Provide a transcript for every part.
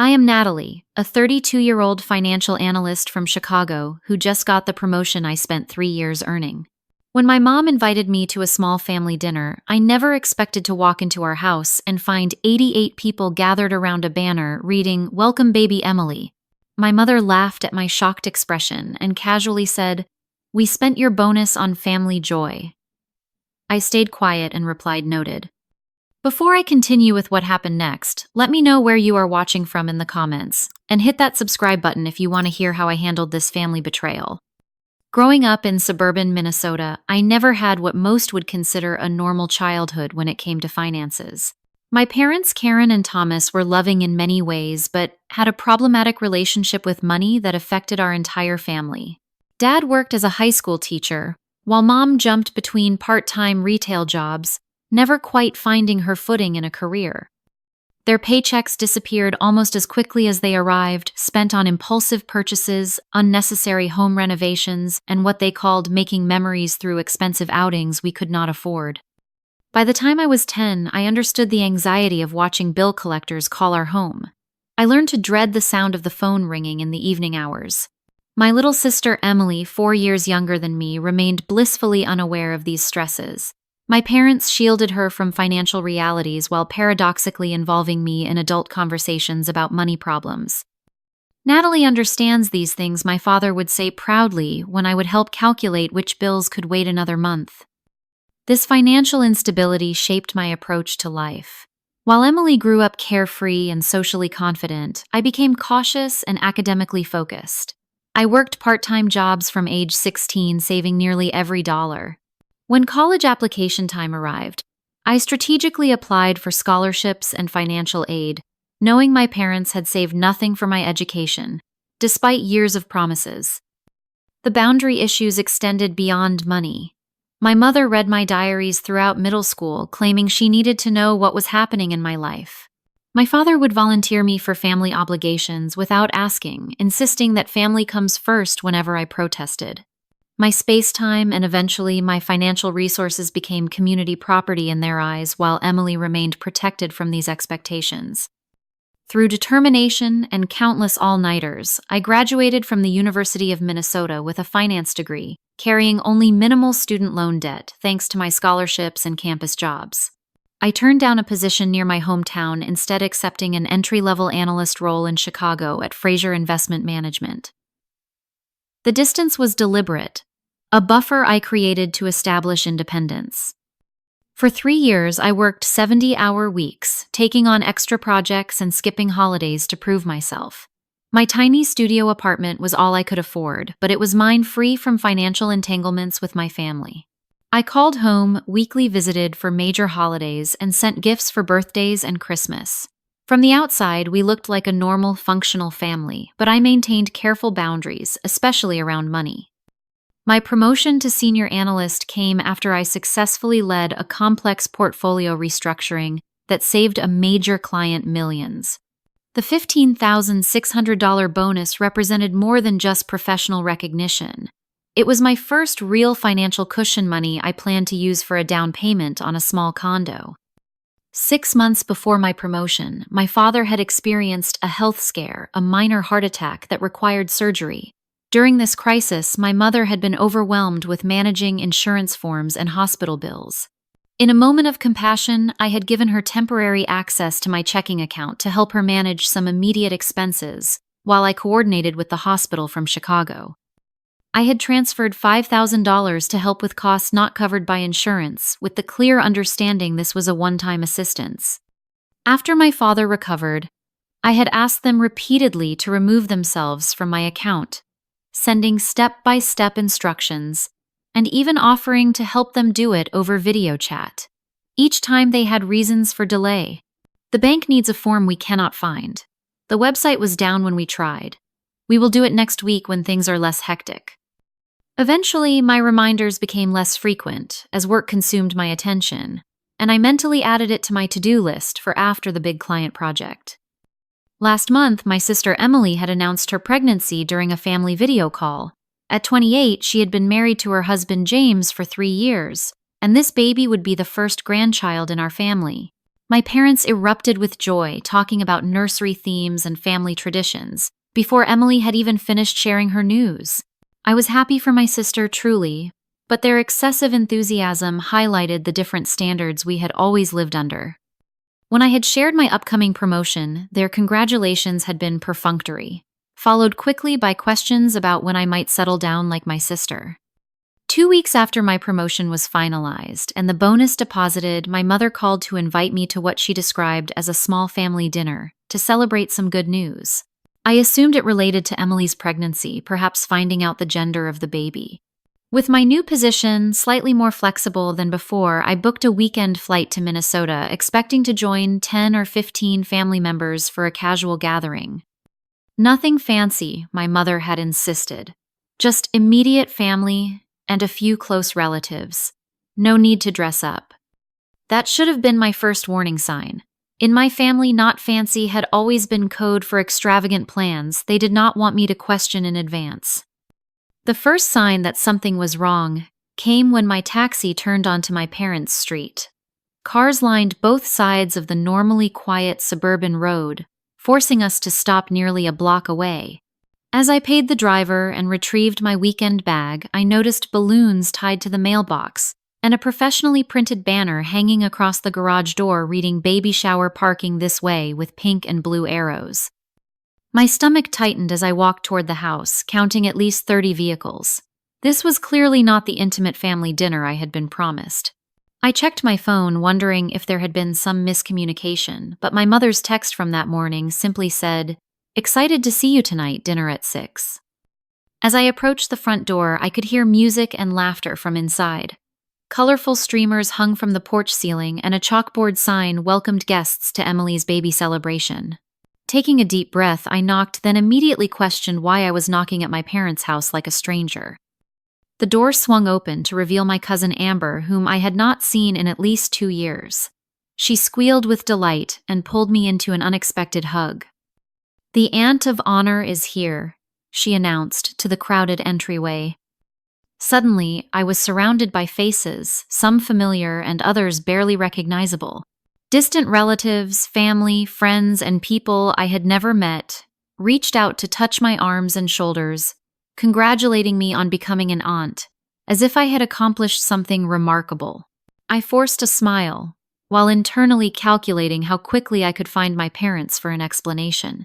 I am Natalie, a 32-year-old financial analyst from Chicago who just got the promotion I spent 3 years earning. When my mom invited me to a small family dinner, I never expected to walk into our house and find 88 people gathered around a banner reading, "Welcome Baby Emily." My mother laughed at my shocked expression and casually said, "We spent your bonus on family joy." I stayed quiet and replied, "Noted." Before I continue with what happened next, let me know where you are watching from in the comments, and hit that subscribe button if you want to hear how I handled this family betrayal. Growing up in suburban Minnesota, I never had what most would consider a normal childhood when it came to finances. My parents, Karen and Thomas, were loving in many ways, but had a problematic relationship with money that affected our entire family. Dad worked as a high school teacher, while Mom jumped between part-time retail jobs, never quite finding her footing in a career. Their paychecks disappeared almost as quickly as they arrived, spent on impulsive purchases, unnecessary home renovations, and what they called making memories through expensive outings we could not afford. By the time I was 10, I understood the anxiety of watching bill collectors call our home. I learned to dread the sound of the phone ringing in the evening hours. My little sister Emily, 4 years younger than me, remained blissfully unaware of these stresses. My parents shielded her from financial realities while paradoxically involving me in adult conversations about money problems. "Natalie understands these things," my father would say proudly when I would help calculate which bills could wait another month. This financial instability shaped my approach to life. While Emily grew up carefree and socially confident, I became cautious and academically focused. I worked part-time jobs from age 16, saving nearly every dollar. When college application time arrived, I strategically applied for scholarships and financial aid, knowing my parents had saved nothing for my education, despite years of promises. The boundary issues extended beyond money. My mother read my diaries throughout middle school, claiming she needed to know what was happening in my life. My father would volunteer me for family obligations without asking, insisting that family comes first whenever I protested. My space-time and eventually my financial resources became community property in their eyes, while Emily remained protected from these expectations. Through determination and countless all-nighters, I graduated from the University of Minnesota with a finance degree, carrying only minimal student loan debt thanks to my scholarships and campus jobs. I turned down a position near my hometown, instead accepting an entry-level analyst role in Chicago at Fraser Investment Management. The distance was deliberate, a buffer I created to establish independence. For 3 years, I worked 70-hour weeks, taking on extra projects and skipping holidays to prove myself. My tiny studio apartment was all I could afford, but it was mine free from financial entanglements with my family. I called home, weekly visited for major holidays, and sent gifts for birthdays and Christmas. From the outside, we looked like a normal, functional family, but I maintained careful boundaries, especially around money. My promotion to senior analyst came after I successfully led a complex portfolio restructuring that saved a major client millions. The $15,600 bonus represented more than just professional recognition. It was my first real financial cushion money I planned to use for a down payment on a small condo. 6 months before my promotion, my father had experienced a health scare, a minor heart attack that required surgery. During this crisis, my mother had been overwhelmed with managing insurance forms and hospital bills. In a moment of compassion, I had given her temporary access to my checking account to help her manage some immediate expenses, while I coordinated with the hospital from Chicago. I had transferred $5,000 to help with costs not covered by insurance, with the clear understanding this was a one-time assistance. After my father recovered, I had asked them repeatedly to remove themselves from my account, sending step-by-step instructions, and even offering to help them do it over video chat. Each time they had reasons for delay. "The bank needs a form we cannot find. The website was down when we tried. We will do it next week when things are less hectic." Eventually, my reminders became less frequent as work consumed my attention, and I mentally added it to my to-do list for after the big client project. Last month, my sister Emily had announced her pregnancy during a family video call. At 28, she had been married to her husband James for 3 years, and this baby would be the first grandchild in our family. My parents erupted with joy, talking about nursery themes and family traditions, before Emily had even finished sharing her news. I was happy for my sister, truly, but their excessive enthusiasm highlighted the different standards we had always lived under. When I had shared my upcoming promotion, their congratulations had been perfunctory, followed quickly by questions about when I might settle down like my sister. 2 weeks after my promotion was finalized and the bonus deposited, my mother called to invite me to what she described as a small family dinner to celebrate some good news. I assumed it related to Emily's pregnancy, perhaps finding out the gender of the baby. With my new position slightly more flexible than before, I booked a weekend flight to Minnesota, expecting to join 10 or 15 family members for a casual gathering. Nothing fancy, my mother had insisted. Just immediate family and a few close relatives. No need to dress up. That should have been my first warning sign. In my family, not fancy had always been code for extravagant plans they did not want me to question in advance. The first sign that something was wrong came when my taxi turned onto my parents' street. Cars lined both sides of the normally quiet suburban road, forcing us to stop nearly a block away. As I paid the driver and retrieved my weekend bag, I noticed balloons tied to the mailbox and a professionally printed banner hanging across the garage door reading "Baby shower parking this way" with pink and blue arrows. My stomach tightened as I walked toward the house, counting at least 30 vehicles. This was clearly not the intimate family dinner I had been promised. I checked my phone, wondering if there had been some miscommunication, but my mother's text from that morning simply said, "Excited to see you tonight, dinner at 6." As I approached the front door, I could hear music and laughter from inside. Colorful streamers hung from the porch ceiling, and a chalkboard sign welcomed guests to Emily's baby celebration. Taking a deep breath, I knocked, then immediately questioned why I was knocking at my parents' house like a stranger. The door swung open to reveal my cousin Amber, whom I had not seen in at least 2 years. She squealed with delight and pulled me into an unexpected hug. "The aunt of honor is here," she announced to the crowded entryway. Suddenly, I was surrounded by faces, some familiar and others barely recognizable. Distant relatives, family, friends, and people I had never met reached out to touch my arms and shoulders, congratulating me on becoming an aunt, as if I had accomplished something remarkable. I forced a smile, while internally calculating how quickly I could find my parents for an explanation.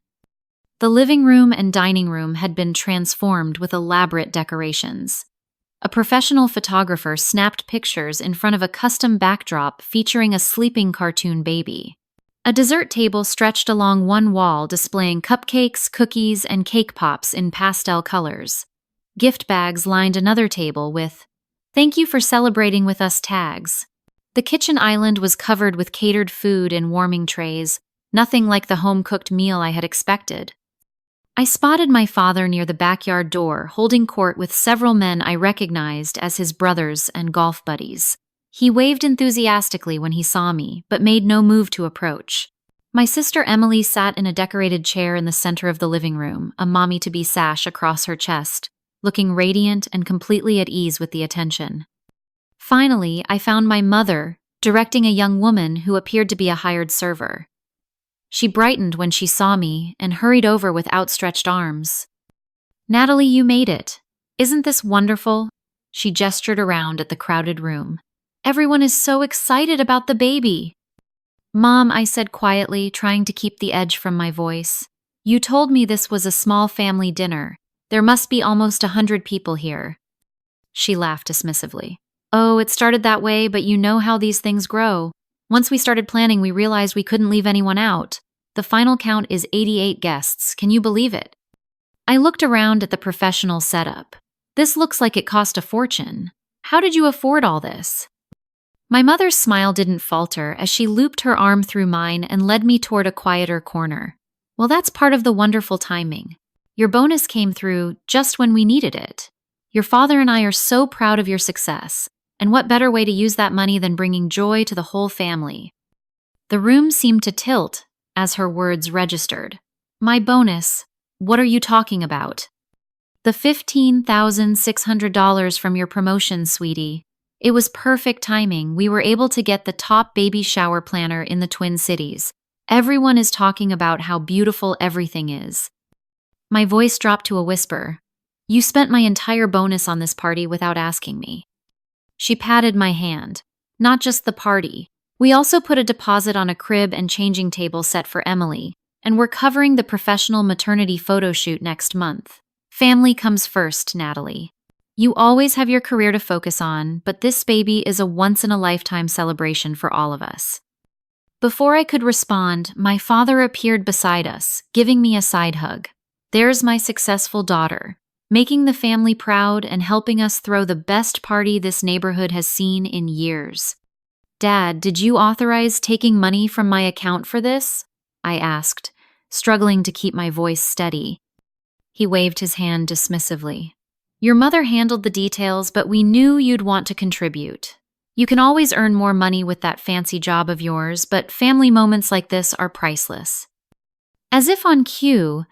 The living room and dining room had been transformed with elaborate decorations. A professional photographer snapped pictures in front of a custom backdrop featuring a sleeping cartoon baby. A dessert table stretched along one wall displaying cupcakes, cookies, and cake pops in pastel colors. Gift bags lined another table with "Thank you for celebrating with us" tags. The kitchen island was covered with catered food in warming trays, nothing like the home-cooked meal I had expected. I spotted my father near the backyard door, holding court with several men I recognized as his brothers and golf buddies. He waved enthusiastically when he saw me, but made no move to approach. My sister Emily sat in a decorated chair in the center of the living room, a mommy-to-be sash across her chest, looking radiant and completely at ease with the attention. Finally, I found my mother directing a young woman who appeared to be a hired server. She brightened when she saw me and hurried over with outstretched arms. "Natalie, you made it. Isn't this wonderful?" She gestured around at the crowded room. "Everyone is so excited about the baby." "Mom," I said quietly, trying to keep the edge from my voice, "you told me this was a small family dinner. There must be almost 100 people here." She laughed dismissively. "Oh, it started that way, but you know how these things grow. Once we started planning, we realized we couldn't leave anyone out. The final count is 88 guests. Can you believe it?" I looked around at the professional setup. "This looks like it cost a fortune. How did you afford all this?" My mother's smile didn't falter as she looped her arm through mine and led me toward a quieter corner. "Well, that's part of the wonderful timing. Your bonus came through just when we needed it. Your father and I are so proud of your success. And what better way to use that money than bringing joy to the whole family?" The room seemed to tilt as her words registered. "My bonus? What are you talking about?" "The $15,600 from your promotion, sweetie. It was perfect timing. We were able to get the top baby shower planner in the Twin Cities. Everyone is talking about how beautiful everything is. My voice dropped to a whisper. You spent my entire bonus on this party without asking me. She patted my hand. Not just the party. We also put a deposit on a crib and changing table set for Emily, and we're covering the professional maternity photo shoot next month. Family comes first, Natalie. You always have your career to focus on, but this baby is a once-in-a-lifetime celebration for all of us. Before I could respond, my father appeared beside us, giving me a side hug. There's my successful daughter, making the family proud and helping us throw the best party this neighborhood has seen in years. Dad, did you authorize taking money from my account for this? I asked, struggling to keep my voice steady. He waved his hand dismissively. Your mother handled the details, but we knew you'd want to contribute. You can always earn more money with that fancy job of yours, but family moments like this are priceless. As if on cue,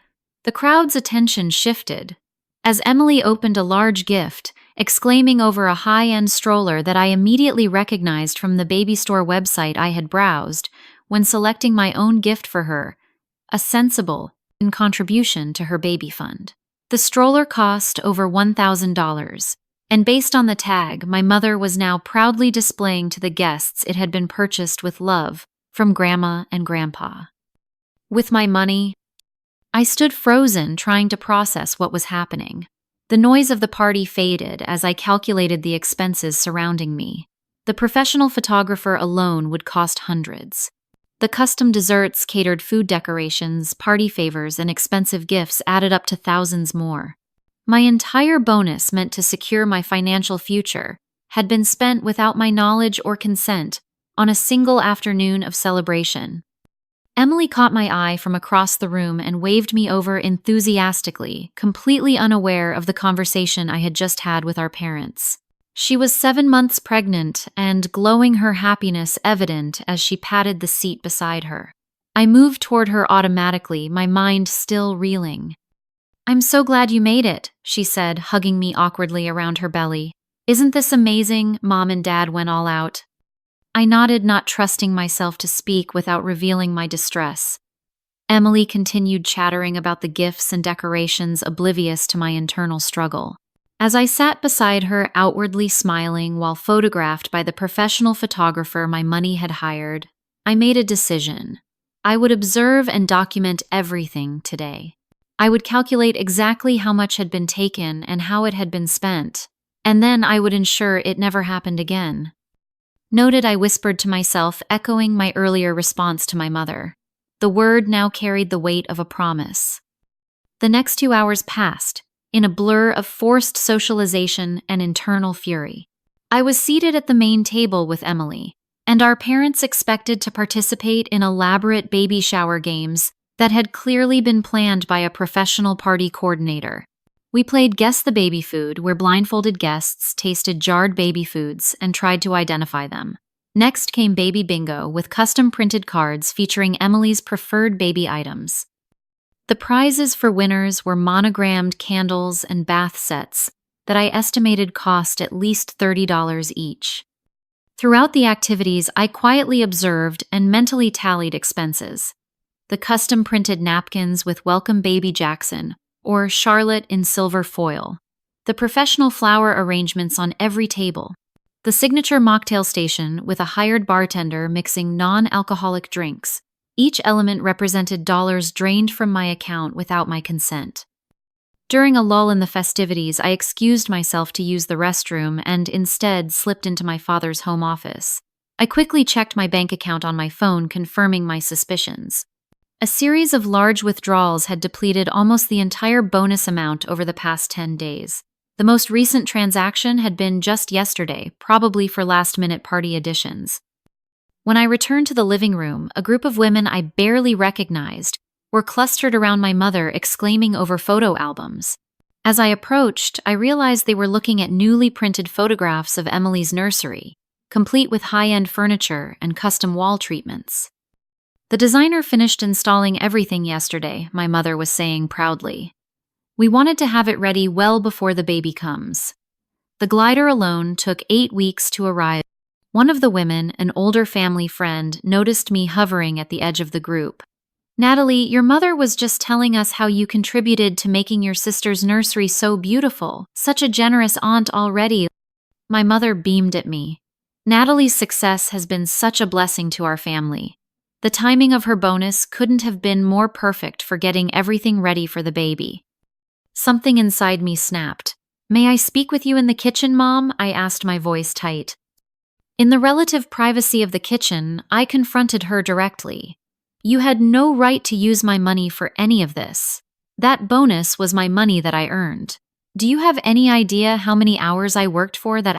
the crowd's attention shifted as Emily opened a large gift, exclaiming over a high-end stroller that I immediately recognized from the baby store website I had browsed when selecting my own gift for her, a sensible contribution to her baby fund. The stroller cost over $1,000, and based on the tag, my mother was now proudly displaying to the guests it had been purchased with love from Grandma and Grandpa. With my money, I stood frozen, trying to process what was happening. The noise of the party faded as I calculated the expenses surrounding me. The professional photographer alone would cost hundreds. The custom desserts, catered food decorations, party favors, and expensive gifts added up to thousands more. My entire bonus meant to secure my financial future had been spent without my knowledge or consent on a single afternoon of celebration. Emily caught my eye from across the room and waved me over enthusiastically, completely unaware of the conversation I had just had with our parents. She was 7 months pregnant and glowing, her happiness evident as she patted the seat beside her. I moved toward her automatically, my mind still reeling. I'm so glad you made it, she said, hugging me awkwardly around her belly. Isn't this amazing? Mom and Dad went all out. I nodded, not trusting myself to speak without revealing my distress. Emily continued chattering about the gifts and decorations, oblivious to my internal struggle. As I sat beside her, outwardly smiling while photographed by the professional photographer my money had hired, I made a decision. I would observe and document everything today. I would calculate exactly how much had been taken and how it had been spent, and then I would ensure it never happened again. Noted, I whispered to myself, echoing my earlier response to my mother. The word now carried the weight of a promise. The next 2 hours passed, in a blur of forced socialization and internal fury. I was seated at the main table with Emily, and our parents expected to participate in elaborate baby shower games that had clearly been planned by a professional party coordinator. We played Guess the Baby Food, where blindfolded guests tasted jarred baby foods and tried to identify them. Next came Baby Bingo, with custom-printed cards featuring Emily's preferred baby items. The prizes for winners were monogrammed candles and bath sets that I estimated cost at least $30 each. Throughout the activities, I quietly observed and mentally tallied expenses. The custom-printed napkins with Welcome Baby Jackson, or Charlotte in silver foil. The professional flower arrangements on every table. The signature mocktail station with a hired bartender mixing non-alcoholic drinks. Each element represented dollars drained from my account without my consent. During a lull in the festivities, I excused myself to use the restroom and instead slipped into my father's home office. I quickly checked my bank account on my phone, confirming my suspicions. A series of large withdrawals had depleted almost the entire bonus amount over the past 10 days. The most recent transaction had been just yesterday, probably for last-minute party additions. When I returned to the living room, a group of women I barely recognized were clustered around my mother, exclaiming over photo albums. As I approached, I realized they were looking at newly printed photographs of Emily's nursery, complete with high-end furniture and custom wall treatments. The designer finished installing everything yesterday, my mother was saying proudly. We wanted to have it ready well before the baby comes. The glider alone took 8 weeks to arrive. One of the women, an older family friend, noticed me hovering at the edge of the group. Natalie, your mother was just telling us how you contributed to making your sister's nursery so beautiful. Such a generous aunt already. My mother beamed at me. Natalie's success has been such a blessing to our family. The timing of her bonus couldn't have been more perfect for getting everything ready for the baby. Something inside me snapped. May I speak with you in the kitchen, Mom? I asked, my voice tight. In the relative privacy of the kitchen, I confronted her directly. You had no right to use my money for any of this. That bonus was my money that I earned. Do you have any idea how many hours I worked for that?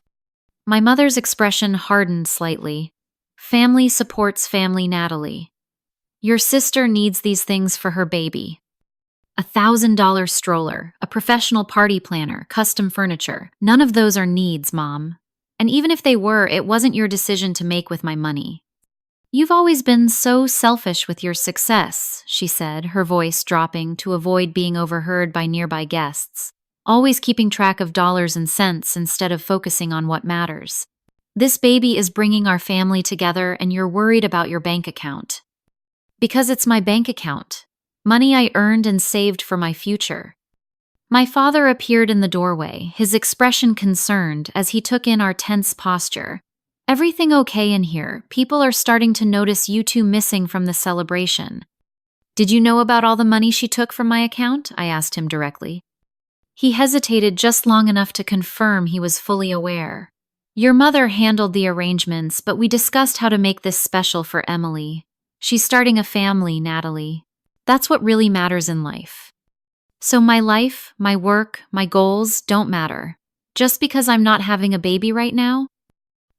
My mother's expression hardened slightly. Family supports family, Natalie. Your sister needs these things for her baby. $1,000 stroller, a professional party planner, custom furniture. None of those are needs, Mom. And even if they were, it wasn't your decision to make with my money. You've always been so selfish with your success, she said, her voice dropping to avoid being overheard by nearby guests. Always keeping track of dollars and cents instead of focusing on what matters. This baby is bringing our family together and you're worried about your bank account. Because it's my bank account. Money I earned and saved for my future. My father appeared in the doorway, his expression concerned as he took in our tense posture. Everything okay in here? People are starting to notice you two missing from the celebration. Did you know about all the money she took from my account? I asked him directly. He hesitated just long enough to confirm he was fully aware. Your mother handled the arrangements, but we discussed how to make this special for Emily. She's starting a family, Natalie. That's what really matters in life. So my life, my work, my goals don't matter. Just because I'm not having a baby right now?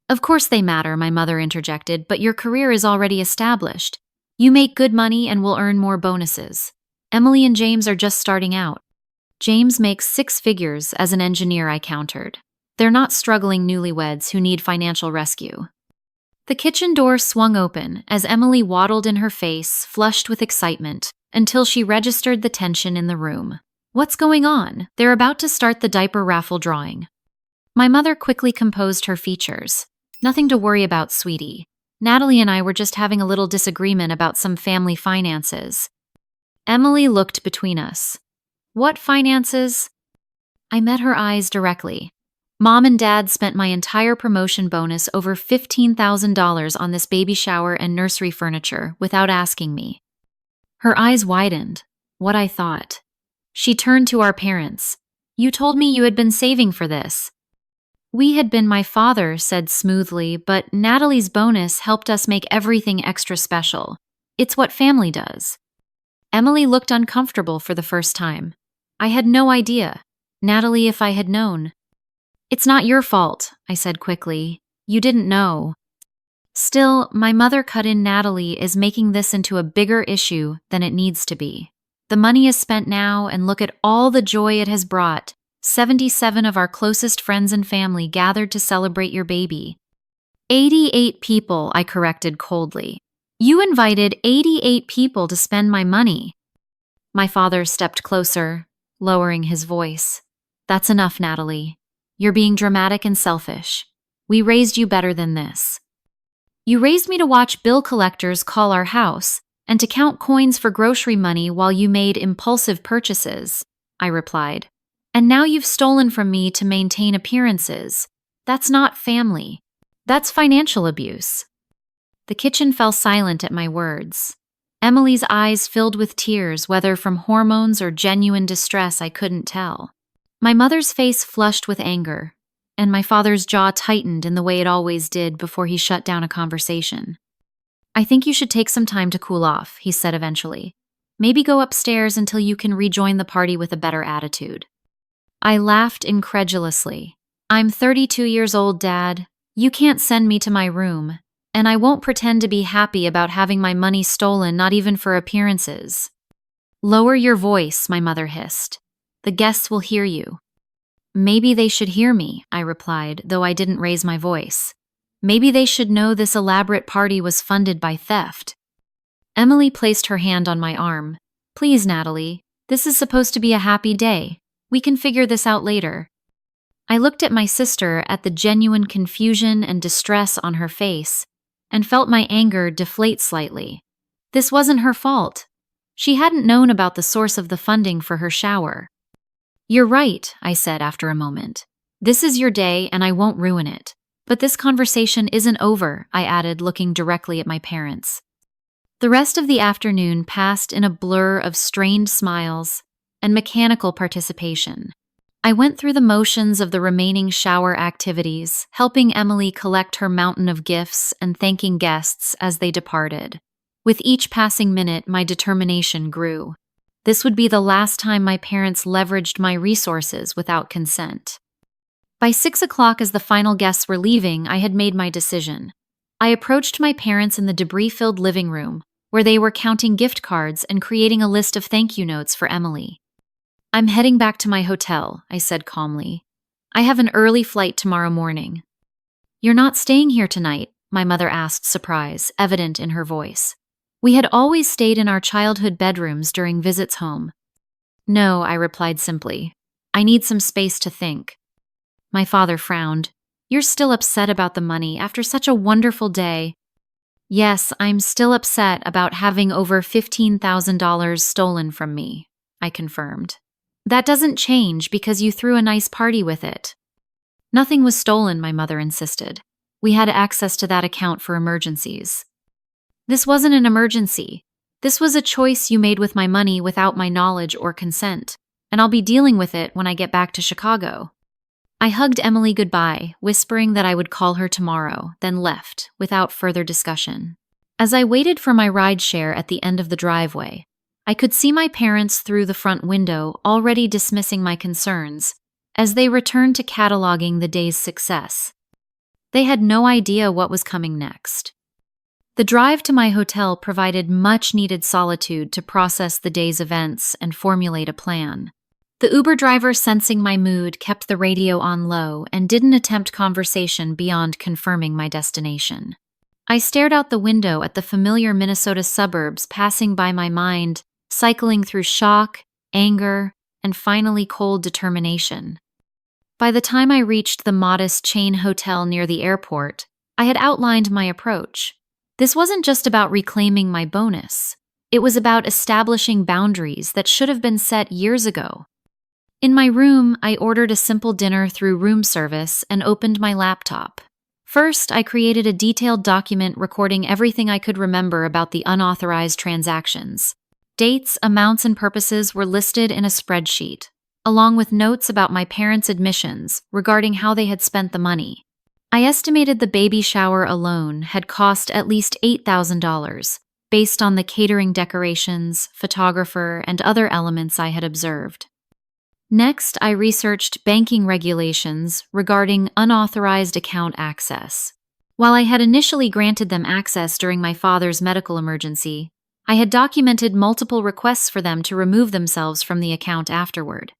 Of course they matter, my mother interjected, but your career is already established. You make good money and will earn more bonuses. Emily and James are just starting out. James makes 6 figures as an engineer, I countered. They're not struggling newlyweds who need financial rescue. The kitchen door swung open as Emily waddled in, her face flushed with excitement, until she registered the tension in the room. What's going on? They're about to start the diaper raffle drawing. My mother quickly composed her features. Nothing to worry about, sweetie. Natalie and I were just having a little disagreement about some family finances. Emily looked between us. What finances? I met her eyes directly. Mom and Dad spent my entire promotion bonus, over $15,000, on this baby shower and nursery furniture without asking me. Her eyes widened. What I thought. She turned to our parents. You told me you had been saving for this. We had been, my father said smoothly, but Natalie's bonus helped us make everything extra special. It's what family does. Emily looked uncomfortable for the first time. I had no idea. Natalie, if I had known. It's not your fault, I said quickly. You didn't know. Still, my mother cut in. Natalie is making this into a bigger issue than it needs to be. The money is spent now, and look at all the joy it has brought. 77 of our closest friends and family gathered to celebrate your baby. 88 people, I corrected coldly. You invited 88 people to spend my money. My father stepped closer, lowering his voice. That's enough, Natalie. You're being dramatic and selfish. We raised you better than this. You raised me to watch bill collectors call our house and to count coins for grocery money while you made impulsive purchases, I replied. And now you've stolen from me to maintain appearances. That's not family. That's financial abuse. The kitchen fell silent at my words. Emily's eyes filled with tears, whether from hormones or genuine distress, I couldn't tell. My mother's face flushed with anger, and my father's jaw tightened in the way it always did before he shut down a conversation. I think you should take some time to cool off, he said eventually. Maybe go upstairs until you can rejoin the party with a better attitude. I laughed incredulously. I'm 32 years old, Dad. You can't send me to my room, and I won't pretend to be happy about having my money stolen, not even for appearances. Lower your voice, my mother hissed. The guests will hear you. Maybe they should hear me, I replied, though I didn't raise my voice. Maybe they should know this elaborate party was funded by theft. Emily placed her hand on my arm. Please, Natalie, this is supposed to be a happy day. We can figure this out later. I looked at my sister at the genuine confusion and distress on her face and felt my anger deflate slightly. This wasn't her fault. She hadn't known about the source of the funding for her shower. "You're right," I said after a moment. "This is your day and I won't ruin it. But this conversation isn't over," I added, looking directly at my parents. The rest of the afternoon passed in a blur of strained smiles and mechanical participation. I went through the motions of the remaining shower activities, helping Emily collect her mountain of gifts and thanking guests as they departed. With each passing minute, my determination grew. This would be the last time my parents leveraged my resources without consent. By 6 o'clock, as the final guests were leaving, I had made my decision. I approached my parents in the debris-filled living room, where they were counting gift cards and creating a list of thank you notes for Emily. "I'm heading back to my hotel," I said calmly. "I have an early flight tomorrow morning." "You're not staying here tonight?" my mother asked, surprise evident in her voice. We had always stayed in our childhood bedrooms during visits home. "No," I replied simply. "I need some space to think." My father frowned. "You're still upset about the money after such a wonderful day?" "Yes, I'm still upset about having over $15,000 stolen from me," I confirmed. "That doesn't change because you threw a nice party with it." "Nothing was stolen," my mother insisted. "We had access to that account for emergencies." "This wasn't an emergency. This was a choice you made with my money without my knowledge or consent, and I'll be dealing with it when I get back to Chicago." I hugged Emily goodbye, whispering that I would call her tomorrow, then left, without further discussion. As I waited for my rideshare at the end of the driveway, I could see my parents through the front window already dismissing my concerns as they returned to cataloging the day's success. They had no idea what was coming next. The drive to my hotel provided much-needed solitude to process the day's events and formulate a plan. The Uber driver, sensing my mood, kept the radio on low and didn't attempt conversation beyond confirming my destination. I stared out the window at the familiar Minnesota suburbs passing by my mind, cycling through shock, anger, and finally cold determination. By the time I reached the modest chain hotel near the airport, I had outlined my approach. This wasn't just about reclaiming my bonus. It was about establishing boundaries that should have been set years ago. In my room, I ordered a simple dinner through room service and opened my laptop. First, I created a detailed document recording everything I could remember about the unauthorized transactions. Dates, amounts, and purposes were listed in a spreadsheet, along with notes about my parents' admissions regarding how they had spent the money. I estimated the baby shower alone had cost at least $8,000, based on the catering decorations, photographer, and other elements I had observed. Next, I researched banking regulations regarding unauthorized account access. While I had initially granted them access during my father's medical emergency, I had documented multiple requests for them to remove themselves from the account afterward.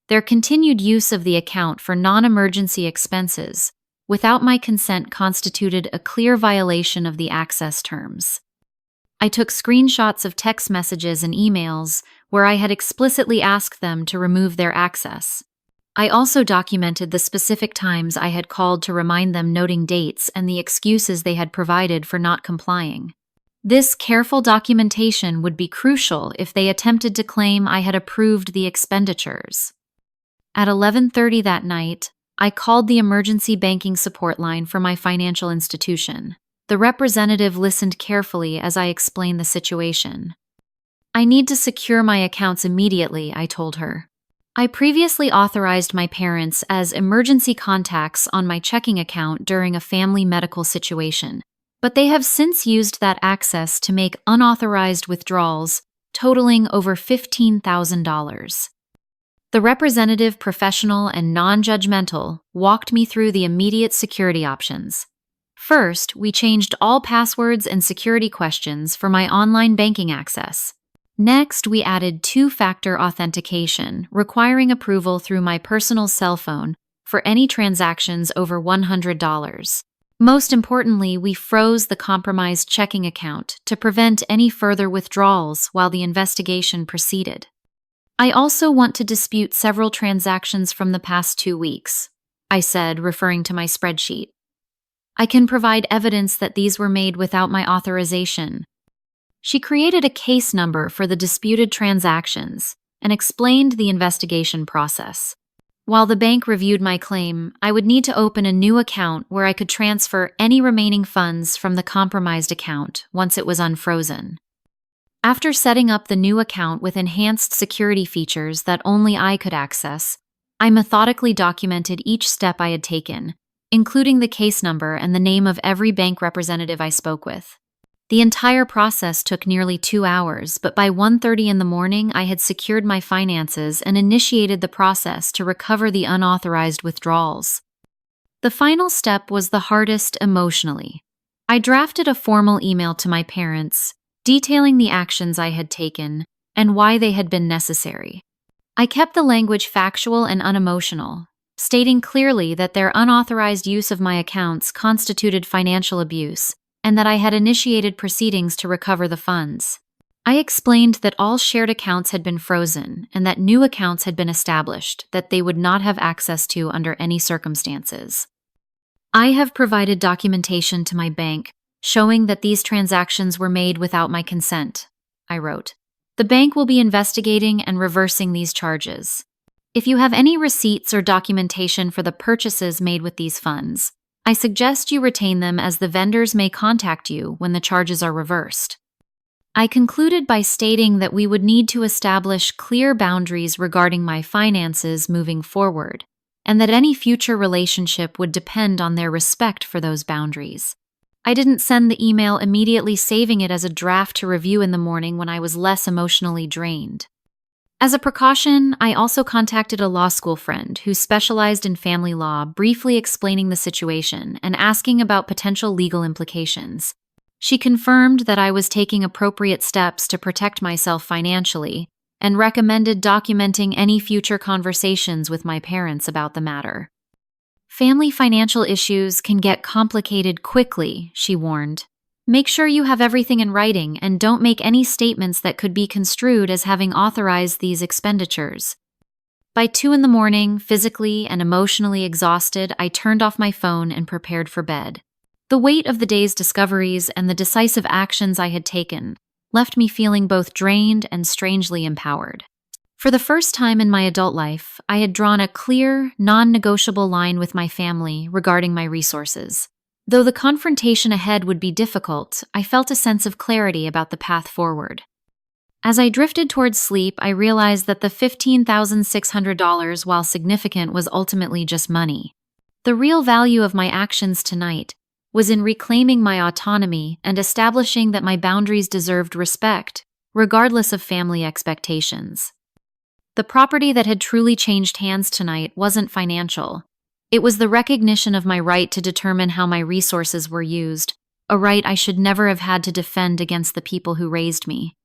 Their continued use of the account for non-emergency expenses without my consent constituted a clear violation of the access terms. I took screenshots of text messages and emails where I had explicitly asked them to remove their access. I also documented the specific times I had called to remind them, noting dates and the excuses they had provided for not complying. This careful documentation would be crucial if they attempted to claim I had approved the expenditures. At 11:30 that night, I called the emergency banking support line for my financial institution. The representative listened carefully as I explained the situation. "I need to secure my accounts immediately," I told her. "I previously authorized my parents as emergency contacts on my checking account during a family medical situation, but they have since used that access to make unauthorized withdrawals totaling over $15,000. The representative, professional and non-judgmental, walked me through the immediate security options. First, we changed all passwords and security questions for my online banking access. Next, we added two-factor authentication, requiring approval through my personal cell phone for any transactions over $100. Most importantly, we froze the compromised checking account to prevent any further withdrawals while the investigation proceeded. I also want to dispute several transactions from the past 2 weeks. I said, referring to my spreadsheet. I can provide evidence that these were made without my authorization. She created a case number for the disputed transactions and explained the investigation process. While the bank reviewed my claim, I would need to open a new account where I could transfer any remaining funds from the compromised account once it was unfrozen. After setting up the new account with enhanced security features that only I could access, I methodically documented each step I had taken, including the case number and the name of every bank representative I spoke with. The entire process took nearly 2 hours, but by 1:30 in the morning, I had secured my finances and initiated the process to recover the unauthorized withdrawals. The final step was the hardest emotionally. I drafted a formal email to my parents, detailing the actions I had taken and why they had been necessary. I kept the language factual and unemotional, stating clearly that their unauthorized use of my accounts constituted financial abuse and that I had initiated proceedings to recover the funds. I explained that all shared accounts had been frozen and that new accounts had been established that they would not have access to under any circumstances. I have provided documentation to my bank showing that these transactions were made without my consent, I wrote. The bank will be investigating and reversing these charges. If you have any receipts or documentation for the purchases made with these funds, I suggest you retain them as the vendors may contact you when the charges are reversed. I concluded by stating that we would need to establish clear boundaries regarding my finances moving forward, and that any future relationship would depend on their respect for those boundaries. I didn't send the email immediately, saving it as a draft to review in the morning when I was less emotionally drained. As a precaution, I also contacted a law school friend who specialized in family law, briefly explaining the situation and asking about potential legal implications. She confirmed that I was taking appropriate steps to protect myself financially and recommended documenting any future conversations with my parents about the matter. Family financial issues can get complicated quickly, she warned. Make sure you have everything in writing and don't make any statements that could be construed as having authorized these expenditures. By 2 in the morning, physically and emotionally exhausted, I turned off my phone and prepared for bed. The weight of the day's discoveries and the decisive actions I had taken left me feeling both drained and strangely empowered. For the first time in my adult life, I had drawn a clear, non-negotiable line with my family regarding my resources. Though the confrontation ahead would be difficult, I felt a sense of clarity about the path forward. As I drifted towards sleep, I realized that the $15,600, while significant, was ultimately just money. The real value of my actions tonight was in reclaiming my autonomy and establishing that my boundaries deserved respect, regardless of family expectations. The property that had truly changed hands tonight wasn't financial. It was the recognition of my right to determine how my resources were used, a right I should never have had to defend against the people who raised me.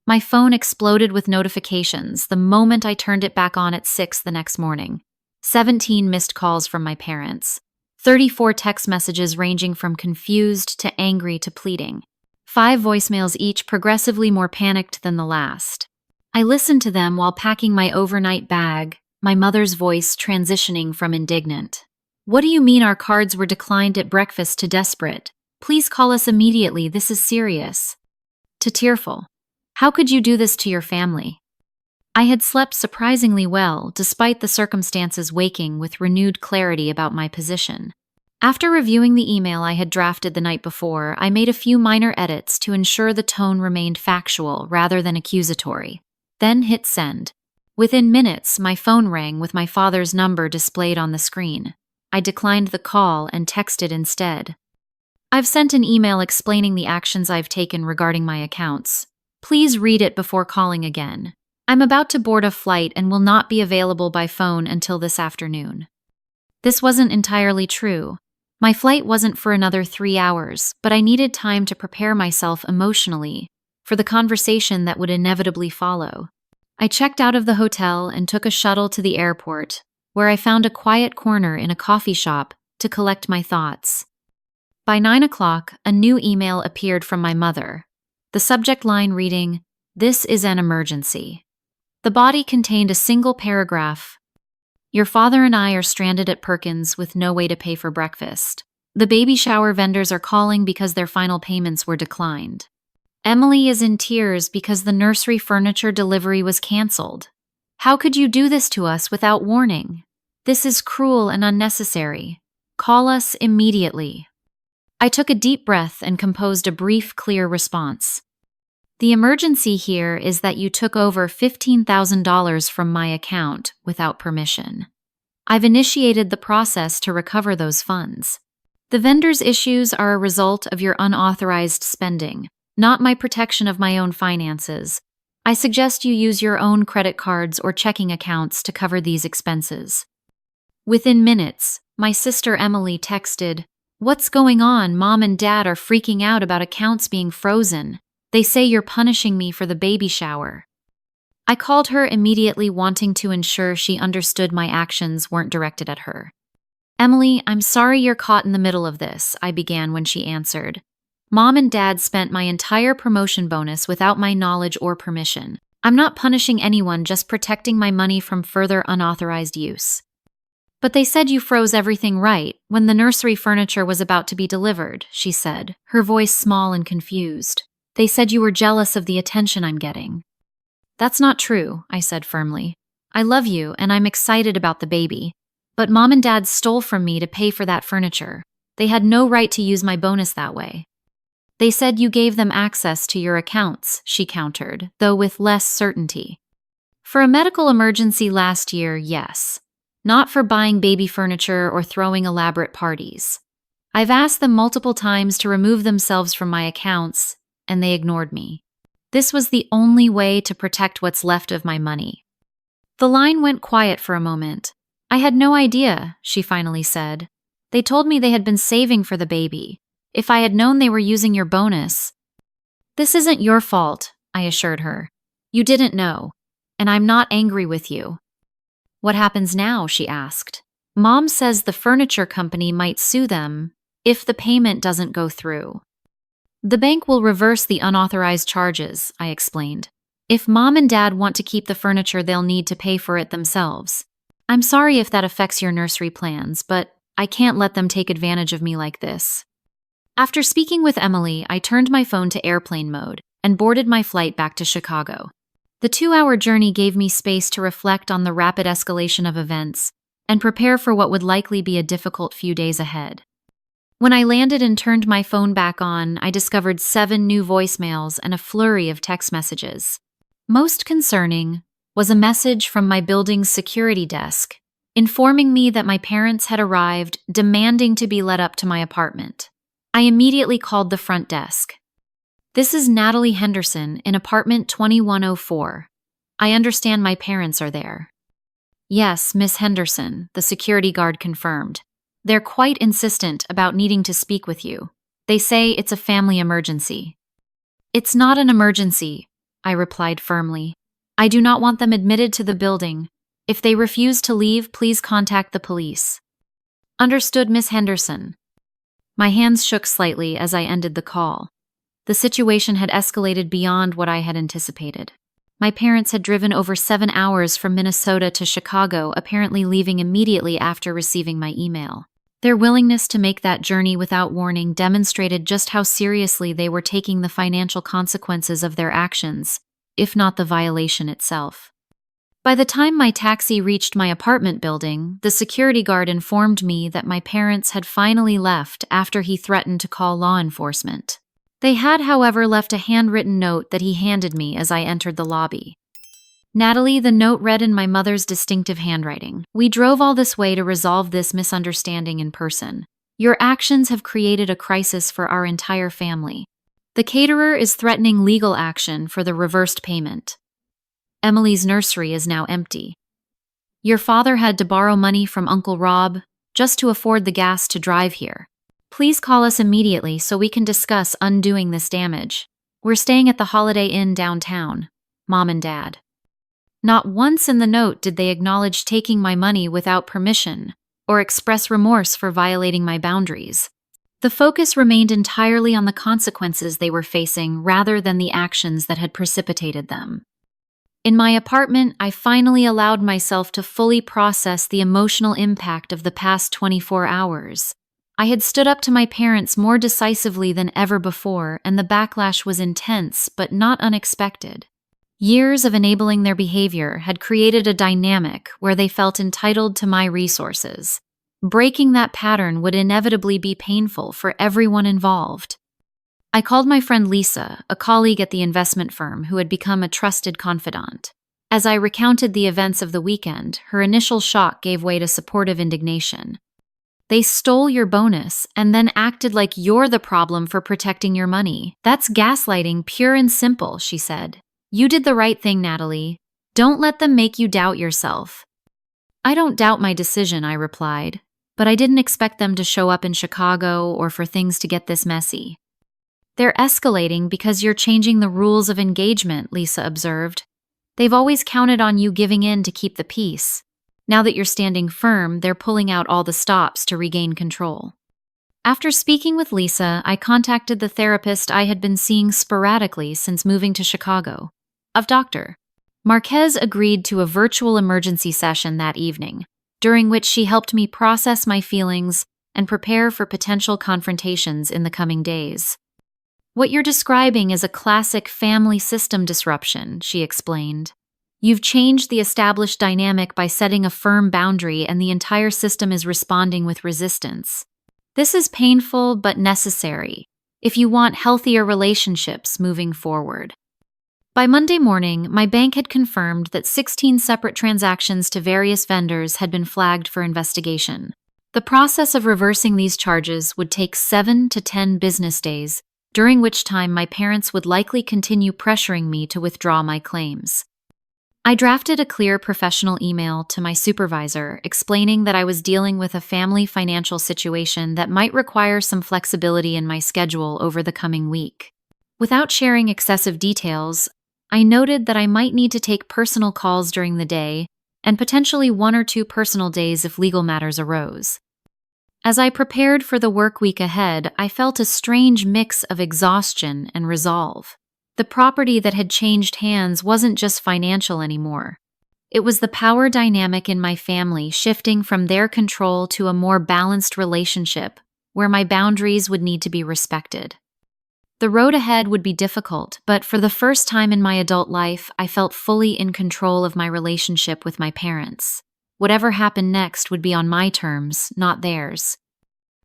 My phone exploded with notifications the moment I turned it back on at 6 the next morning. 17 missed calls from my parents. 34 text messages ranging from confused to angry to pleading. 5 voicemails, each progressively more panicked than the last. I listened to them while packing my overnight bag, my mother's voice transitioning from indignant. "What do you mean our cards were declined at breakfast?" to desperate. "Please call us immediately, this is serious." To tearful. "How could you do this to your family?" I had slept surprisingly well, despite the circumstances, waking with renewed clarity about my position. After reviewing the email I had drafted the night before, I made a few minor edits to ensure the tone remained factual rather than accusatory. Then hit send. Within minutes, my phone rang with my father's number displayed on the screen. I declined the call and texted instead. "I've sent an email explaining the actions I've taken regarding my accounts. Please read it before calling again. I'm about to board a flight and will not be available by phone until this afternoon." This wasn't entirely true. My flight wasn't for another 3 hours, but I needed time to prepare myself emotionally for the conversation that would inevitably follow. I checked out of the hotel and took a shuttle to the airport, where I found a quiet corner in a coffee shop to collect my thoughts. By 9 o'clock, a new email appeared from my mother, the subject line reading, "This is an emergency." The body contained a single paragraph. Your father and I are stranded at Perkins with no way to pay for breakfast. The baby shower vendors are calling because their final payments were declined. Emily is in tears because the nursery furniture delivery was canceled. How could you do this to us without warning? This is cruel and unnecessary. Call us immediately. I took a deep breath and composed a brief, clear response. The emergency here is that you took over $15,000 from my account without permission. I've initiated the process to recover those funds. The vendor's issues are a result of your unauthorized spending, not my protection of my own finances. I suggest you use your own credit cards or checking accounts to cover these expenses. Within minutes, my sister Emily texted, "What's going on? Mom and Dad are freaking out about accounts being frozen. They say you're punishing me for the baby shower." I called her immediately, wanting to ensure she understood my actions weren't directed at her. "Emily, I'm sorry you're caught in the middle of this," I began when she answered. "Mom and Dad spent my entire promotion bonus without my knowledge or permission. I'm not punishing anyone, just protecting my money from further unauthorized use." "But they said you froze everything right when the nursery furniture was about to be delivered," she said, her voice small and confused. "They said you were jealous of the attention I'm getting." "That's not true," I said firmly. "I love you and I'm excited about the baby. But Mom and Dad stole from me to pay for that furniture. They had no right to use my bonus that way." "They said you gave them access to your accounts," she countered, though with less certainty. "For a medical emergency last year, yes. Not for buying baby furniture or throwing elaborate parties. I've asked them multiple times to remove themselves from my accounts, and they ignored me. This was the only way to protect what's left of my money." The line went quiet for a moment. "I had no idea," she finally said. "They told me they had been saving for the baby. If I had known they were using your bonus—" "This isn't your fault," I assured her. "You didn't know, and I'm not angry with you." "What happens now?" she asked. "Mom says the furniture company might sue them if the payment doesn't go through." "The bank will reverse the unauthorized charges," I explained. "If Mom and Dad want to keep the furniture, they'll need to pay for it themselves. I'm sorry if that affects your nursery plans, but I can't let them take advantage of me like this." After speaking with Emily, I turned my phone to airplane mode and boarded my flight back to Chicago. The 2-hour journey gave me space to reflect on the rapid escalation of events and prepare for what would likely be a difficult few days ahead. When I landed and turned my phone back on, I discovered 7 new voicemails and a flurry of text messages. Most concerning was a message from my building's security desk, informing me that my parents had arrived, demanding to be let up to my apartment. I immediately called the front desk. "This is Natalie Henderson in apartment 2104. I understand my parents are there." "Yes, Miss Henderson," the security guard confirmed. "They're quite insistent about needing to speak with you. They say it's a family emergency." "It's not an emergency," I replied firmly. "I do not want them admitted to the building. If they refuse to leave, please contact the police." "Understood, Miss Henderson." My hands shook slightly as I ended the call. The situation had escalated beyond what I had anticipated. My parents had driven over 7 hours from Minnesota to Chicago, apparently leaving immediately after receiving my email. Their willingness to make that journey without warning demonstrated just how seriously they were taking the financial consequences of their actions, if not the violation itself. By the time my taxi reached my apartment building, the security guard informed me that my parents had finally left after he threatened to call law enforcement. They had, however, left a handwritten note that he handed me as I entered the lobby. "Natalie," the note read in my mother's distinctive handwriting, "we drove all this way to resolve this misunderstanding in person. Your actions have created a crisis for our entire family. The caterer is threatening legal action for the reversed payment. Emily's nursery is now empty. Your father had to borrow money from Uncle Rob just to afford the gas to drive here. Please call us immediately so we can discuss undoing this damage. We're staying at the Holiday Inn downtown. Mom and Dad." Not once in the note did they acknowledge taking my money without permission or express remorse for violating my boundaries. The focus remained entirely on the consequences they were facing rather than the actions that had precipitated them. In my apartment, I finally allowed myself to fully process the emotional impact of the past 24 hours. I had stood up to my parents more decisively than ever before, and the backlash was intense but not unexpected. Years of enabling their behavior had created a dynamic where they felt entitled to my resources. Breaking that pattern would inevitably be painful for everyone involved. I called my friend Lisa, a colleague at the investment firm who had become a trusted confidant. As I recounted the events of the weekend, her initial shock gave way to supportive indignation. "They stole your bonus and then acted like you're the problem for protecting your money. That's gaslighting, pure and simple," she said. "You did the right thing, Natalie. Don't let them make you doubt yourself." "I don't doubt my decision," I replied, "but I didn't expect them to show up in Chicago or for things to get this messy." "They're escalating because you're changing the rules of engagement," Lisa observed. "They've always counted on you giving in to keep the peace. Now that you're standing firm, they're pulling out all the stops to regain control." After speaking with Lisa, I contacted the therapist I had been seeing sporadically since moving to Chicago. Dr. Marquez agreed to a virtual emergency session that evening, during which she helped me process my feelings and prepare for potential confrontations in the coming days. "What you're describing is a classic family system disruption," she explained. "You've changed the established dynamic by setting a firm boundary, and the entire system is responding with resistance. This is painful but necessary if you want healthier relationships moving forward." By Monday morning, my bank had confirmed that 16 separate transactions to various vendors had been flagged for investigation. The process of reversing these charges would take 7 to 10 business days, during which time my parents would likely continue pressuring me to withdraw my claims. I drafted a clear professional email to my supervisor explaining that I was dealing with a family financial situation that might require some flexibility in my schedule over the coming week. Without sharing excessive details, I noted that I might need to take personal calls during the day and potentially 1 or 2 personal days if legal matters arose. As I prepared for the work week ahead, I felt a strange mix of exhaustion and resolve. The property that had changed hands wasn't just financial anymore. It was the power dynamic in my family shifting from their control to a more balanced relationship where my boundaries would need to be respected. The road ahead would be difficult, but for the first time in my adult life, I felt fully in control of my relationship with my parents. Whatever happened next would be on my terms, not theirs.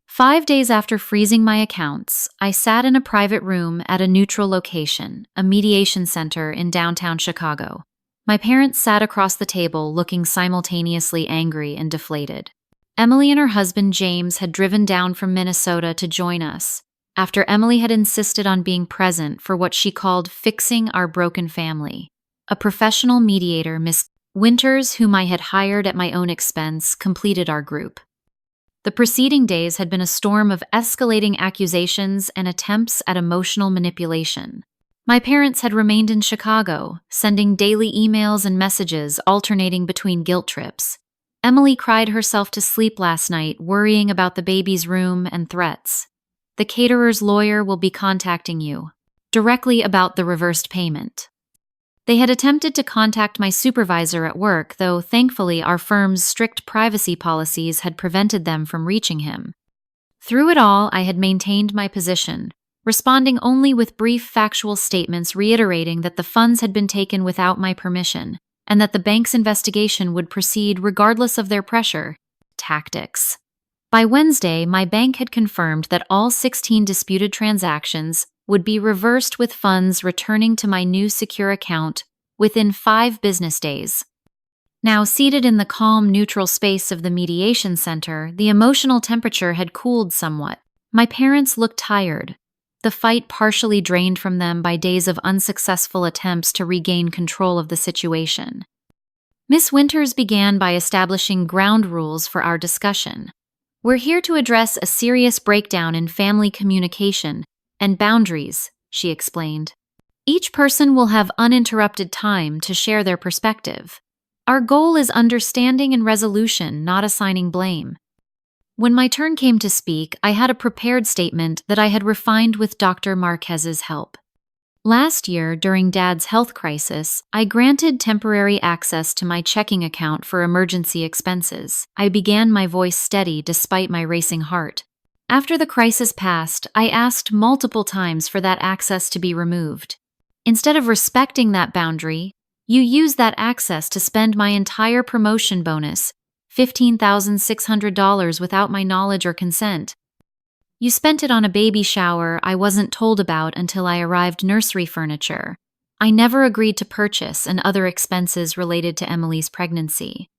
5 days after freezing my accounts, I sat in a private room at a neutral location, a mediation center in downtown Chicago. My parents sat across the table looking simultaneously angry and deflated. Emily and her husband James had driven down from Minnesota to join us, after Emily had insisted on being present for what she called fixing our broken family. A professional mediator, Miss Winters, whom I had hired at my own expense, completed our group. The preceding days had been a storm of escalating accusations and attempts at emotional manipulation. My parents had remained in Chicago, sending daily emails and messages alternating between guilt trips. Emily cried herself to sleep last night, worrying about the baby's room and threats. "The caterer's lawyer will be contacting you directly about the reversed payment." They had attempted to contact my supervisor at work, though thankfully our firm's strict privacy policies had prevented them from reaching him. Through it all, I had maintained my position, responding only with brief factual statements reiterating that the funds had been taken without my permission, and that the bank's investigation would proceed regardless of their pressure. Tactics. By Wednesday, my bank had confirmed that all 16 disputed transactions would be reversed with funds returning to my new secure account within 5 business days. Now seated in the calm, neutral space of the mediation center, the emotional temperature had cooled somewhat. My parents looked tired, the fight partially drained from them by days of unsuccessful attempts to regain control of the situation. Miss Winters began by establishing ground rules for our discussion. "We're here to address a serious breakdown in family communication and boundaries," she explained. "Each person will have uninterrupted time to share their perspective. Our goal is understanding and resolution, not assigning blame." When my turn came to speak, I had a prepared statement that I had refined with Dr. Marquez's help. Last year, during Dad's health crisis, I granted temporary access to my checking account for emergency expenses. I began, my voice steady despite my racing heart. After the crisis passed, I asked multiple times for that access to be removed. Instead of respecting that boundary, you used that access to spend my entire promotion bonus, $15,600, without my knowledge or consent. You spent it on a baby shower I wasn't told about until I arrived, nursery furniture I never agreed to purchase, and other expenses related to Emily's pregnancy.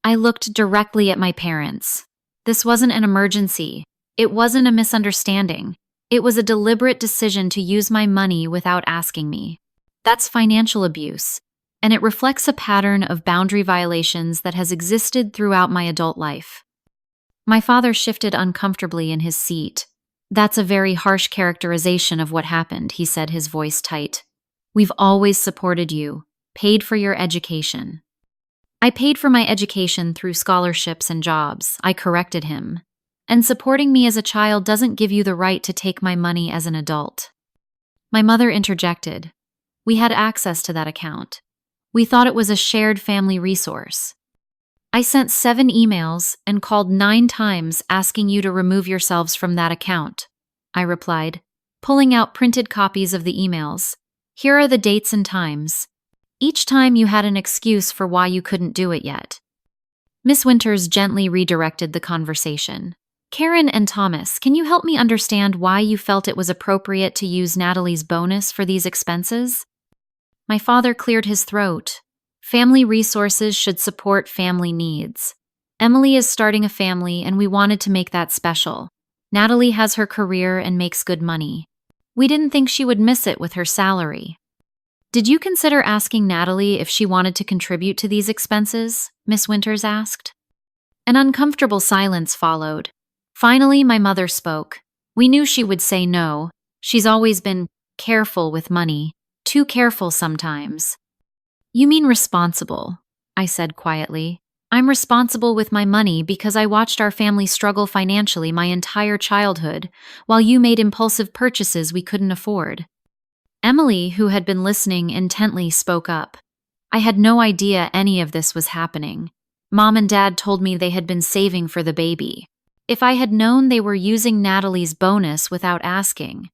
I looked directly at my parents. This wasn't an emergency. It wasn't a misunderstanding. It was a deliberate decision to use my money without asking me. That's financial abuse, and it reflects a pattern of boundary violations that has existed throughout my adult life. My father shifted uncomfortably in his seat. That's a very harsh characterization of what happened, he said, his voice tight. We've always supported you, paid for your education. I paid for my education through scholarships and jobs, I corrected him. And supporting me as a child doesn't give you the right to take my money as an adult. My mother interjected. We had access to that account. We thought it was a shared family resource. I sent 7 emails and called 9 times asking you to remove yourselves from that account, I replied, pulling out printed copies of the emails. Here are the dates and times. Each time you had an excuse for why you couldn't do it yet. Miss Winters gently redirected the conversation. Karen and Thomas, can you help me understand why you felt it was appropriate to use Natalie's bonus for these expenses? My father cleared his throat. Family resources should support family needs. Emily is starting a family, and we wanted to make that special. Natalie has her career and makes good money. We didn't think she would miss it with her salary. Did you consider asking Natalie if she wanted to contribute to these expenses? Miss Winters asked. An uncomfortable silence followed. Finally, my mother spoke. We knew she would say no. She's always been careful with money, too careful sometimes. You mean responsible, I said quietly. I'm responsible with my money because I watched our family struggle financially my entire childhood, while you made impulsive purchases we couldn't afford. Emily, who had been listening intently, spoke up. I had no idea any of this was happening. Mom and Dad told me they had been saving for the baby. If I had known they were using Natalie's bonus without asking.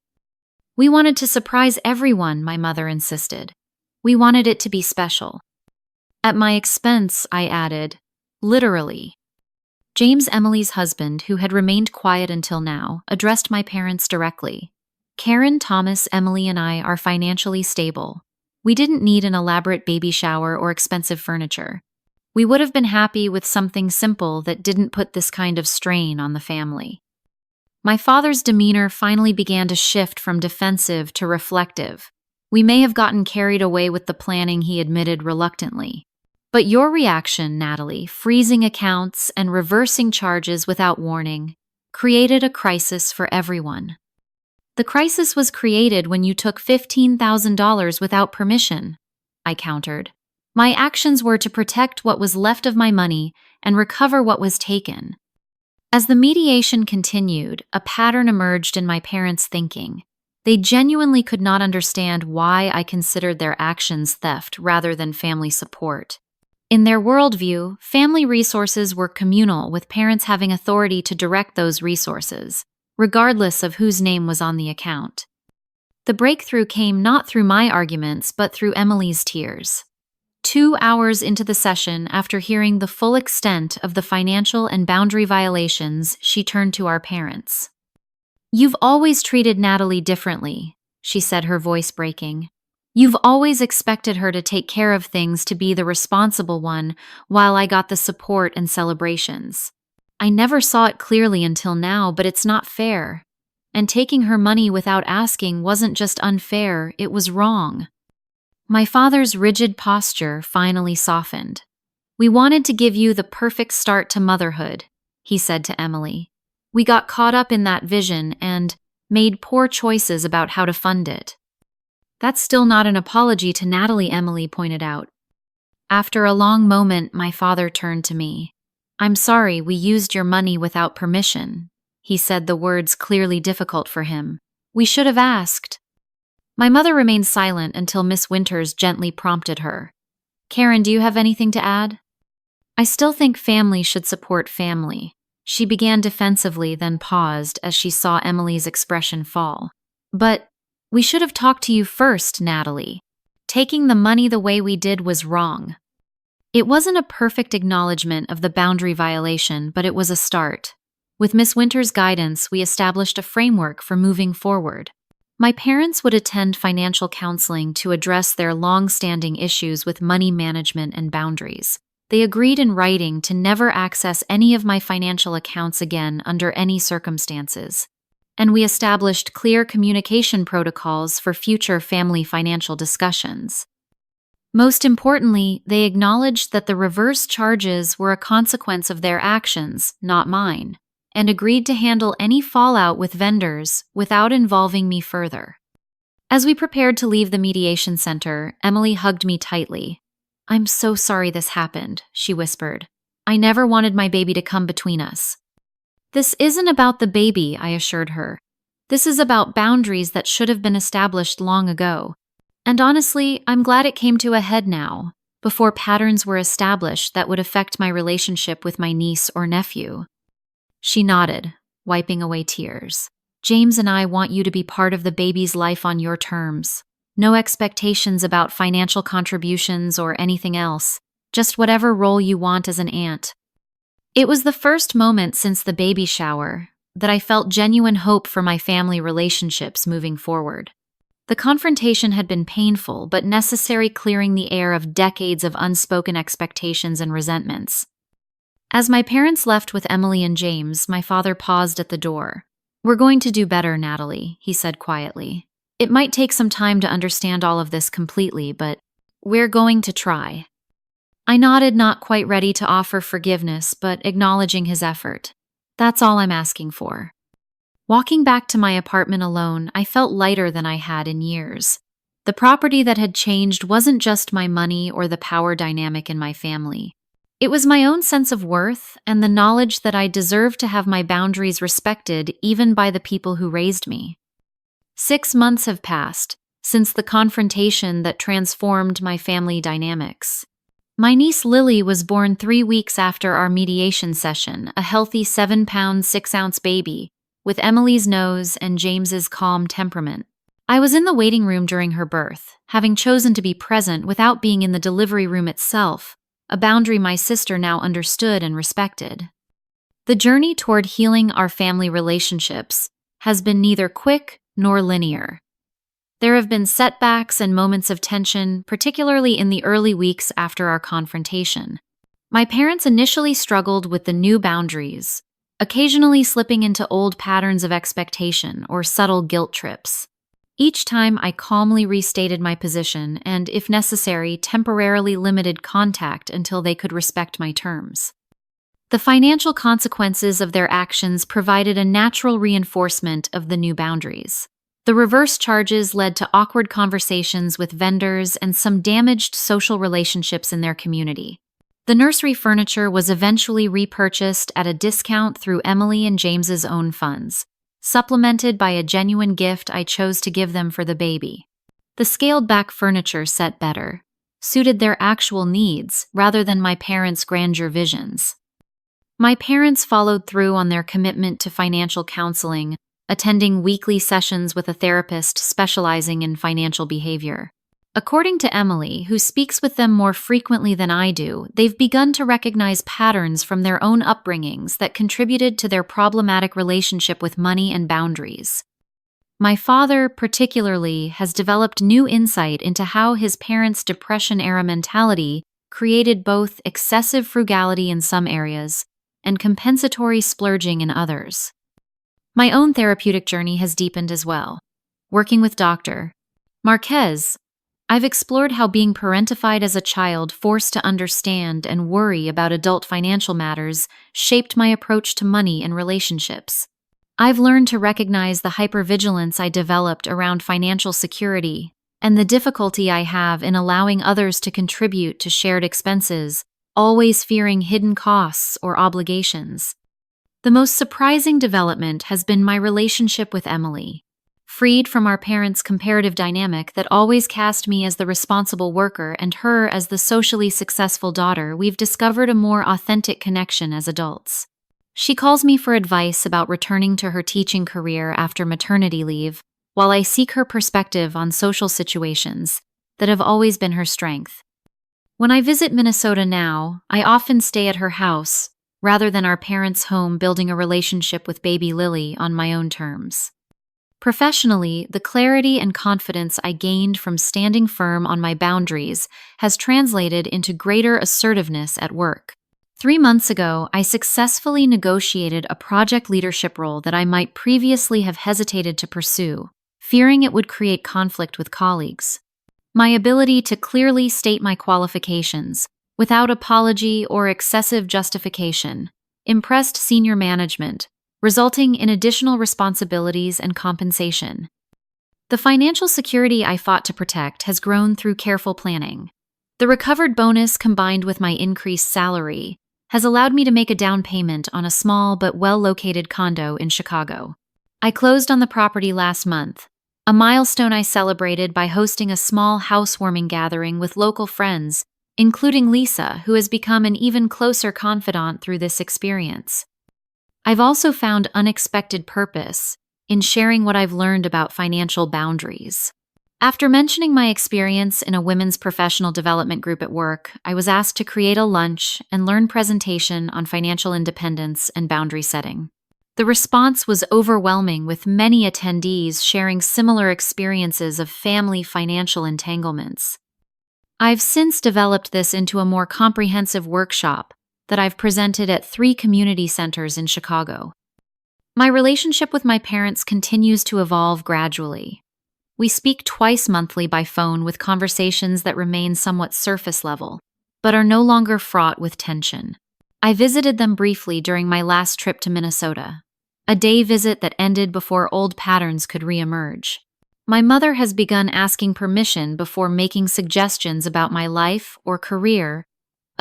We wanted to surprise everyone, my mother insisted. We wanted it to be special. At my expense, I added, literally. James, Emily's husband, who had remained quiet until now, addressed my parents directly. Karen, Thomas, Emily, and I are financially stable. We didn't need an elaborate baby shower or expensive furniture. We would have been happy with something simple that didn't put this kind of strain on the family. My father's demeanor finally began to shift from defensive to reflective. We may have gotten carried away with the planning, he admitted reluctantly. But your reaction, Natalie, freezing accounts and reversing charges without warning, created a crisis for everyone. The crisis was created when you took $15,000 without permission, I countered. My actions were to protect what was left of my money and recover what was taken. As the mediation continued, a pattern emerged in my parents' thinking. They genuinely could not understand why I considered their actions theft rather than family support. In their worldview, family resources were communal, with parents having authority to direct those resources, regardless of whose name was on the account. The breakthrough came not through my arguments, but through Emily's tears. 2 hours into the session, after hearing the full extent of the financial and boundary violations, she turned to our parents. You've always treated Natalie differently, she said, her voice breaking. You've always expected her to take care of things, to be the responsible one, while I got the support and celebrations. I never saw it clearly until now, but it's not fair. And taking her money without asking wasn't just unfair, it was wrong. My father's rigid posture finally softened. We wanted to give you the perfect start to motherhood, he said to Emily. We got caught up in that vision and made poor choices about how to fund it. That's still not an apology to Natalie, Emily pointed out. After a long moment, my father turned to me. I'm sorry we used your money without permission, he said, the words clearly difficult for him. We should have asked. My mother remained silent until Miss Winters gently prompted her. Karen, do you have anything to add? I still think family should support family. She began defensively, then paused as she saw Emily's expression fall. But we should have talked to you first, Natalie. Taking the money the way we did was wrong. It wasn't a perfect acknowledgement of the boundary violation, but it was a start. With Miss Winters' guidance, we established a framework for moving forward. My parents would attend financial counseling to address their long-standing issues with money management and boundaries. They agreed in writing to never access any of my financial accounts again under any circumstances. And we established clear communication protocols for future family financial discussions. Most importantly, they acknowledged that the reverse charges were a consequence of their actions, not mine, and agreed to handle any fallout with vendors without involving me further. As we prepared to leave the mediation center, Emily hugged me tightly. I'm so sorry this happened, she whispered. I never wanted my baby to come between us. This isn't about the baby, I assured her. This is about boundaries that should have been established long ago. And honestly, I'm glad it came to a head now, before patterns were established that would affect my relationship with my niece or nephew. She nodded, wiping away tears. James and I want you to be part of the baby's life on your terms. No expectations about financial contributions or anything else, just whatever role you want as an aunt. It was the first moment since the baby shower that I felt genuine hope for my family relationships moving forward. The confrontation had been painful but necessary, clearing the air of decades of unspoken expectations and resentments. As my parents left with Emily and James, my father paused at the door. We're going to do better, Natalie, he said quietly. It might take some time to understand all of this completely, but we're going to try. I nodded, not quite ready to offer forgiveness, but acknowledging his effort. That's all I'm asking for. Walking back to my apartment alone, I felt lighter than I had in years. The property that had changed wasn't just my money or the power dynamic in my family. It was my own sense of worth and the knowledge that I deserved to have my boundaries respected even by the people who raised me. 6 months have passed since the confrontation that transformed my family dynamics. My niece Lily was born 3 weeks after our mediation session, a healthy 7-pound, 6-ounce baby, with Emily's nose and James's calm temperament. I was in the waiting room during her birth, having chosen to be present without being in the delivery room itself, a boundary my sister now understood and respected. The journey toward healing our family relationships has been neither quick nor linear. There have been setbacks and moments of tension, particularly in the early weeks after our confrontation. My parents initially struggled with the new boundaries, occasionally slipping into old patterns of expectation or subtle guilt trips. Each time I calmly restated my position and, if necessary, temporarily limited contact until they could respect my terms. The financial consequences of their actions provided a natural reinforcement of the new boundaries. The reverse charges led to awkward conversations with vendors and some damaged social relationships in their community. The nursery furniture was eventually repurchased at a discount through Emily and James's own funds, supplemented by a genuine gift I chose to give them for the baby. The scaled-back furniture set better, suited their actual needs rather than my parents' grandeur visions. My parents followed through on their commitment to financial counseling, attending weekly sessions with a therapist specializing in financial behavior. According to Emily, who speaks with them more frequently than I do, they've begun to recognize patterns from their own upbringings that contributed to their problematic relationship with money and boundaries. My father, particularly, has developed new insight into how his parents' Depression-era mentality created both excessive frugality in some areas and compensatory splurging in others. My own therapeutic journey has deepened as well. Working with Dr. Marquez, I've explored how being parentified as a child, forced to understand and worry about adult financial matters, shaped my approach to money and relationships. I've learned to recognize the hypervigilance I developed around financial security and the difficulty I have in allowing others to contribute to shared expenses, always fearing hidden costs or obligations. The most surprising development has been my relationship with Emily. freed from our parents' comparative dynamic that always cast me as the responsible worker and her as the socially successful daughter. We've discovered a more authentic connection as adults. She calls me for advice about returning to her teaching career after maternity leave, while I seek her perspective on social situations that have always been her strength. When I visit Minnesota now, I often stay at her house rather than our parents' home, building a relationship with baby Lily on my own terms. Professionally, the clarity and confidence I gained from standing firm on my boundaries has translated into greater assertiveness at work. 3 months ago, I successfully negotiated a project leadership role that I might previously have hesitated to pursue, fearing it would create conflict with colleagues. My ability to clearly state my qualifications, without apology or excessive justification, impressed senior management, resulting in additional responsibilities and compensation. The financial security I fought to protect has grown through careful planning. The recovered bonus combined with my increased salary has allowed me to make a down payment on a small but well-located condo in Chicago. I closed on the property last month, a milestone I celebrated by hosting a small housewarming gathering with local friends, including Lisa, who has become an even closer confidant through this experience. I've also found unexpected purpose in sharing what I've learned about financial boundaries. After mentioning my experience in a women's professional development group at work, I was asked to create a lunch and learn presentation on financial independence and boundary setting. The response was overwhelming, with many attendees sharing similar experiences of family financial entanglements. I've since developed this into a more comprehensive workshop that I've presented at 3 community centers in Chicago. My relationship with my parents continues to evolve gradually. We speak twice monthly by phone, with conversations that remain somewhat surface level, but are no longer fraught with tension. I visited them briefly during my last trip to Minnesota, a day visit that ended before old patterns could reemerge. My mother has begun asking permission before making suggestions about my life or career,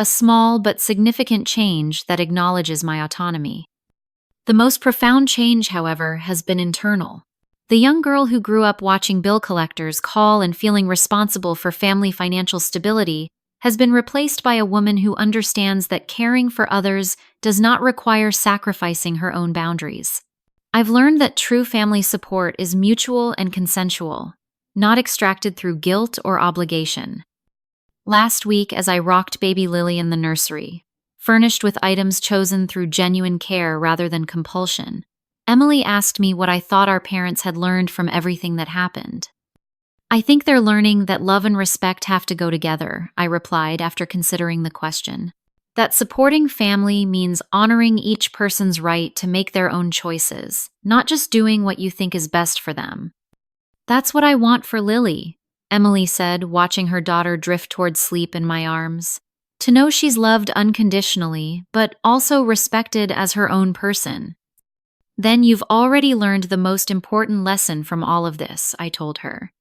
a small but significant change that acknowledges my autonomy. The most profound change, however, has been internal. The young girl who grew up watching bill collectors call and feeling responsible for family financial stability has been replaced by a woman who understands that caring for others does not require sacrificing her own boundaries. I've learned that true family support is mutual and consensual, not extracted through guilt or obligation. Last week, as I rocked baby Lily in the nursery, furnished with items chosen through genuine care rather than compulsion, Emily asked me what I thought our parents had learned from everything that happened. "I think they're learning that love and respect have to go together," I replied after considering the question. "That supporting family means honoring each person's right to make their own choices, not just doing what you think is best for them." "That's what I want for Lily," Emily said, watching her daughter drift toward sleep in my arms. "To know she's loved unconditionally, but also respected as her own person." "Then you've already learned the most important lesson from all of this," I told her.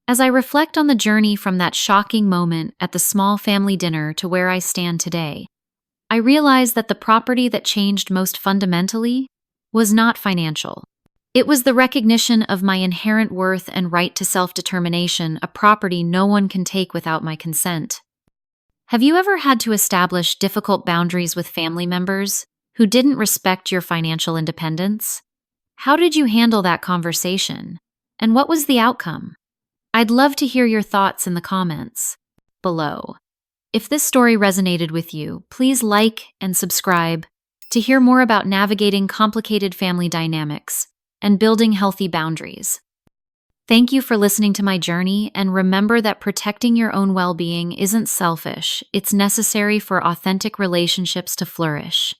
As I reflect on the journey from that shocking moment at the small family dinner to where I stand today, I realize that the property that changed most fundamentally was not financial. It was the recognition of my inherent worth and right to self-determination, a property no one can take without my consent. Have you ever had to establish difficult boundaries with family members who didn't respect your financial independence? How did you handle that conversation? And what was the outcome? I'd love to hear your thoughts in the comments below. If this story resonated with you, please like and subscribe to hear more about navigating complicated family dynamics and building healthy boundaries. Thank you for listening to my journey, and remember that protecting your own well-being isn't selfish, it's necessary for authentic relationships to flourish.